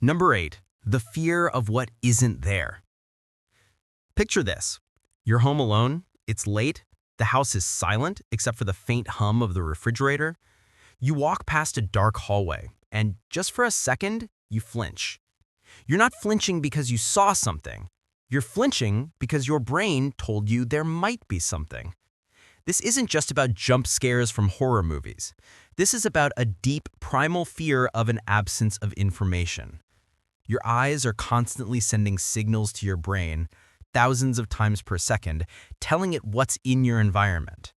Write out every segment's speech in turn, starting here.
Number 8, the fear of what isn't there. Picture this. You're home alone, it's late, the house is silent except for the faint hum of the refrigerator. You walk past a dark hallway, and just for a second, you flinch. You're not flinching because you saw something. You're flinching because your brain told you there might be something. This isn't just about jump scares from horror movies. This is about a deep, primal fear of an absence of information. Your eyes are constantly sending signals to your brain, thousands of times per second, telling it what's in your environment.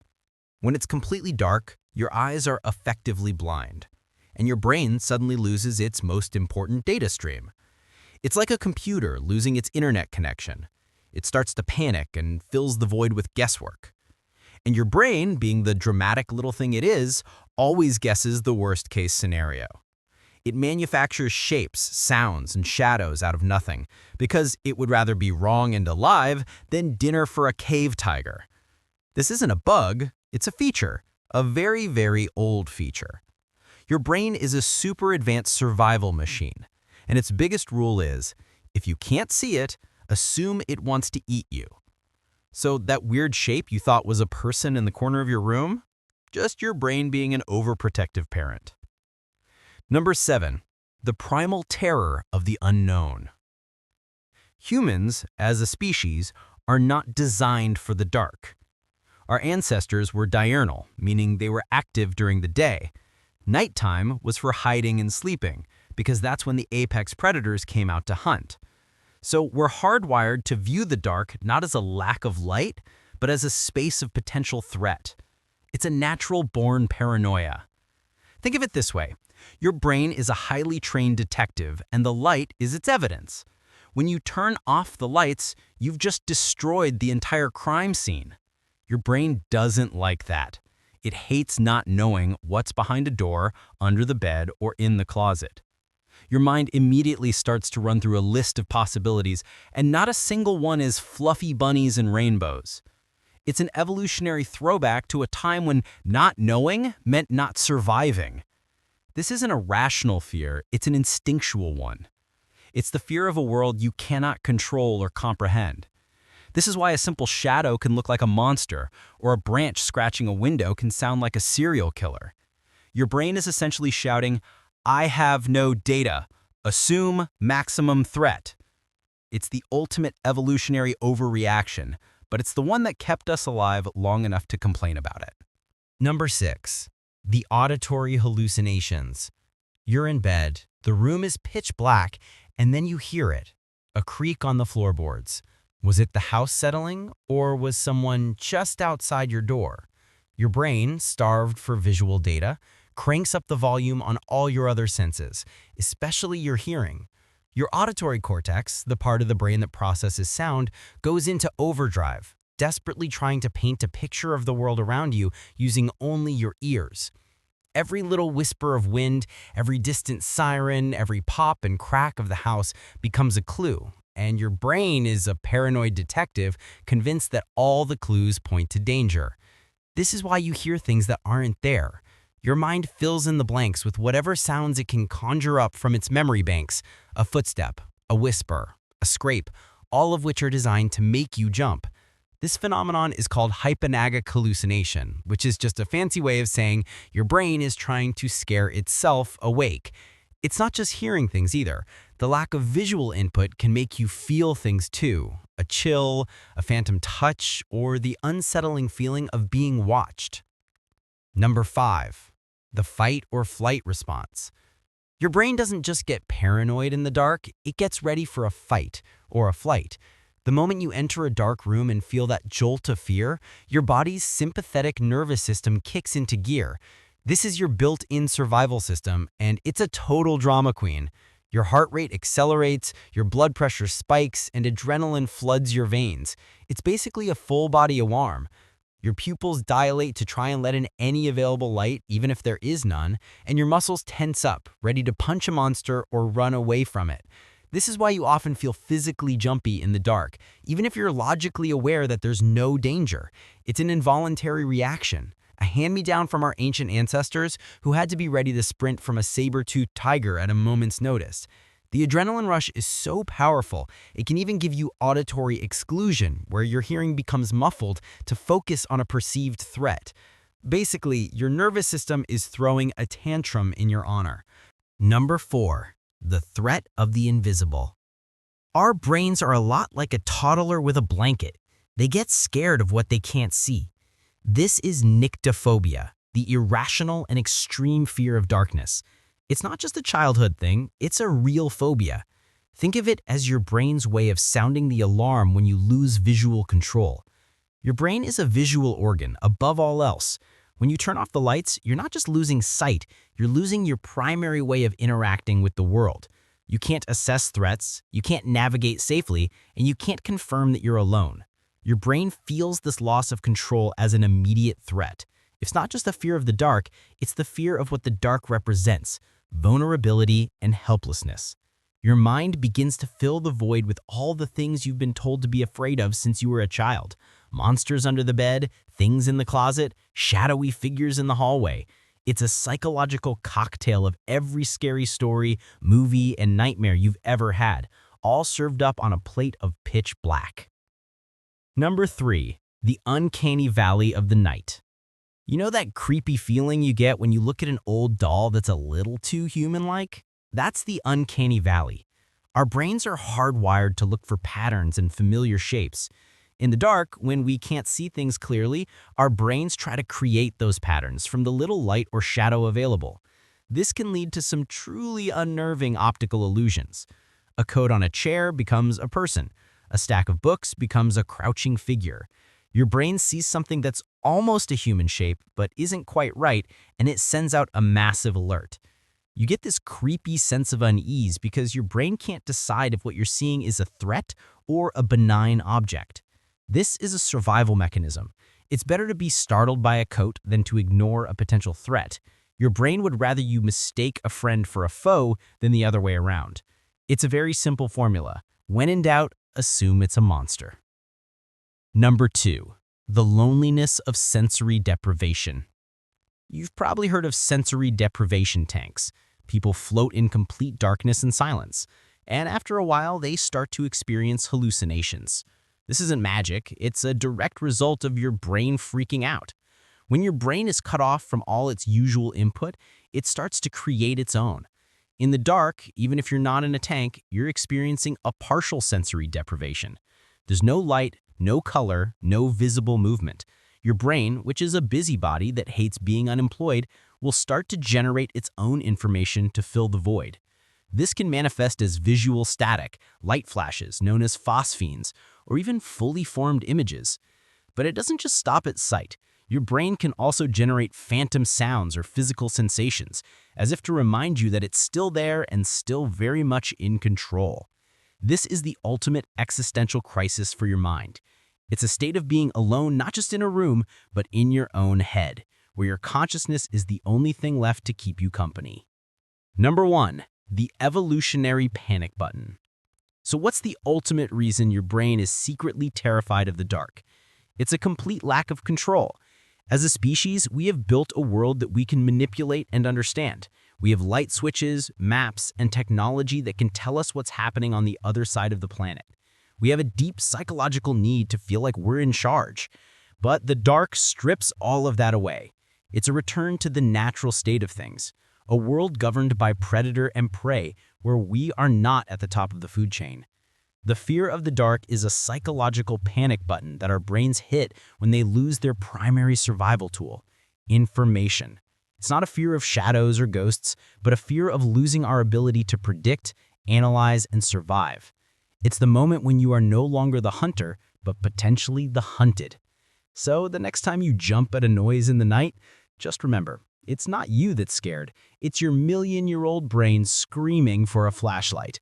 When it's completely dark, your eyes are effectively blind, and your brain suddenly loses its most important data stream. It's like a computer losing its internet connection. It starts to panic and fills the void with guesswork. And your brain, being the dramatic little thing it is, always guesses the worst-case scenario. It manufactures shapes, sounds, and shadows out of nothing because it would rather be wrong and alive than dinner for a cave tiger. This isn't a bug, it's a feature, a very, very old feature. Your brain is a super advanced survival machine, and its biggest rule is, if you can't see it, assume it wants to eat you. So that weird shape you thought was a person in the corner of your room? Just your brain being an overprotective parent. Number 7, the primal terror of the unknown. Humans, as a species, are not designed for the dark. Our ancestors were diurnal, meaning they were active during the day. Nighttime was for hiding and sleeping, because that's when the apex predators came out to hunt. So we're hardwired to view the dark not as a lack of light, but as a space of potential threat. It's a natural-born paranoia. Think of it this way. Your brain is a highly trained detective, and the light is its evidence. When you turn off the lights, you've just destroyed the entire crime scene. Your brain doesn't like that. It hates not knowing what's behind a door, under the bed, or in the closet. Your mind immediately starts to run through a list of possibilities, and not a single one is fluffy bunnies and rainbows. It's an evolutionary throwback to a time when not knowing meant not surviving. This isn't a rational fear, it's an instinctual one. It's the fear of a world you cannot control or comprehend. This is why a simple shadow can look like a monster, or a branch scratching a window can sound like a serial killer. Your brain is essentially shouting, "I have no data. Assume maximum threat." It's the ultimate evolutionary overreaction, but it's the one that kept us alive long enough to complain about it. Number 6, the auditory hallucinations. You're in bed, the room is pitch black, and then you hear it, a creak on the floorboards. Was it the house settling, or was someone just outside your door? Your brain, starved for visual data, cranks up the volume on all your other senses, especially your hearing. Your auditory cortex, the part of the brain that processes sound, goes into overdrive, desperately trying to paint a picture of the world around you using only your ears. Every little whisper of wind, every distant siren, every pop and crack of the house becomes a clue, and your brain is a paranoid detective convinced that all the clues point to danger. This is why you hear things that aren't there. Your mind fills in the blanks with whatever sounds it can conjure up from its memory banks, a footstep, a whisper, a scrape, all of which are designed to make you jump. This phenomenon is called hypnagogic hallucination, which is just a fancy way of saying your brain is trying to scare itself awake. It's not just hearing things either. The lack of visual input can make you feel things too, a chill, a phantom touch, or the unsettling feeling of being watched. Number 5, the fight or flight response. Your brain doesn't just get paranoid in the dark, it gets ready for a fight or a flight. The moment you enter a dark room and feel that jolt of fear, your body's sympathetic nervous system kicks into gear. This is your built-in survival system, and it's a total drama queen. Your heart rate accelerates, your blood pressure spikes, and adrenaline floods your veins. It's basically a full-body alarm. Your pupils dilate to try and let in any available light, even if there is none, and your muscles tense up, ready to punch a monster or run away from it. This is why you often feel physically jumpy in the dark, even if you're logically aware that there's no danger. It's an involuntary reaction, a hand-me-down from our ancient ancestors who had to be ready to sprint from a saber-toothed tiger at a moment's notice. The adrenaline rush is so powerful, it can even give you auditory exclusion, where your hearing becomes muffled to focus on a perceived threat. Basically, your nervous system is throwing a tantrum in your honor. Number 4. The threat of the invisible. Our brains are a lot like a toddler with a blanket. They get scared of what they can't see. This is nyctophobia, the irrational and extreme fear of darkness. It's not just a childhood thing, it's a real phobia. Think of it as your brain's way of sounding the alarm when you lose visual control. Your brain is a visual organ, above all else. When you turn off the lights, you're not just losing sight, you're losing your primary way of interacting with the world. You can't assess threats, you can't navigate safely, and you can't confirm that you're alone. Your brain feels this loss of control as an immediate threat. It's not just the fear of the dark, it's the fear of what the dark represents: vulnerability and helplessness. Your mind begins to fill the void with all the things you've been told to be afraid of since you were a child. Monsters under the bed, things in the closet, shadowy figures in the hallway. It's a psychological cocktail of every scary story, movie, and nightmare you've ever had, all served up on a plate of pitch black. Number 3. The uncanny valley of the night. You know that creepy feeling you get when you look at an old doll that's a little too human-like? That's the uncanny valley. Our brains are hardwired to look for patterns and familiar shapes. In the dark, when we can't see things clearly, our brains try to create those patterns from the little light or shadow available. This can lead to some truly unnerving optical illusions. A coat on a chair becomes a person. A stack of books becomes a crouching figure. Your brain sees something that's almost a human shape but isn't quite right, and it sends out a massive alert. You get this creepy sense of unease because your brain can't decide if what you're seeing is a threat or a benign object. This is a survival mechanism. It's better to be startled by a coat than to ignore a potential threat. Your brain would rather you mistake a friend for a foe than the other way around. It's a very simple formula. When in doubt, assume it's a monster. Number 2. The loneliness of sensory deprivation. You've probably heard of sensory deprivation tanks. People float in complete darkness and silence, and after a while, they start to experience hallucinations. This isn't magic, it's a direct result of your brain freaking out. When your brain is cut off from all its usual input, it starts to create its own. In the dark, even if you're not in a tank, you're experiencing a partial sensory deprivation. There's no light, no color, no visible movement. Your brain, which is a busybody that hates being unemployed, will start to generate its own information to fill the void. This can manifest as visual static, light flashes known as phosphenes, or even fully formed images. But it doesn't just stop at sight. Your brain can also generate phantom sounds or physical sensations, as if to remind you that it's still there and still very much in control. This is the ultimate existential crisis for your mind. It's a state of being alone not just in a room, but in your own head, where your consciousness is the only thing left to keep you company. Number 1. The evolutionary panic button. So what's the ultimate reason your brain is secretly terrified of the dark? It's a complete lack of control. As a species, we have built a world that we can manipulate and understand. We have light switches, maps, and technology that can tell us what's happening on the other side of the planet. We have a deep psychological need to feel like we're in charge. But the dark strips all of that away. It's a return to the natural state of things, a world governed by predator and prey where we are not at the top of the food chain. The fear of the dark is a psychological panic button that our brains hit when they lose their primary survival tool: information. It's not a fear of shadows or ghosts, but a fear of losing our ability to predict, analyze, and survive. It's the moment when you are no longer the hunter, but potentially the hunted. So the next time you jump at a noise in the night, just remember, it's not you that's scared. It's your million-year-old brain screaming for a flashlight.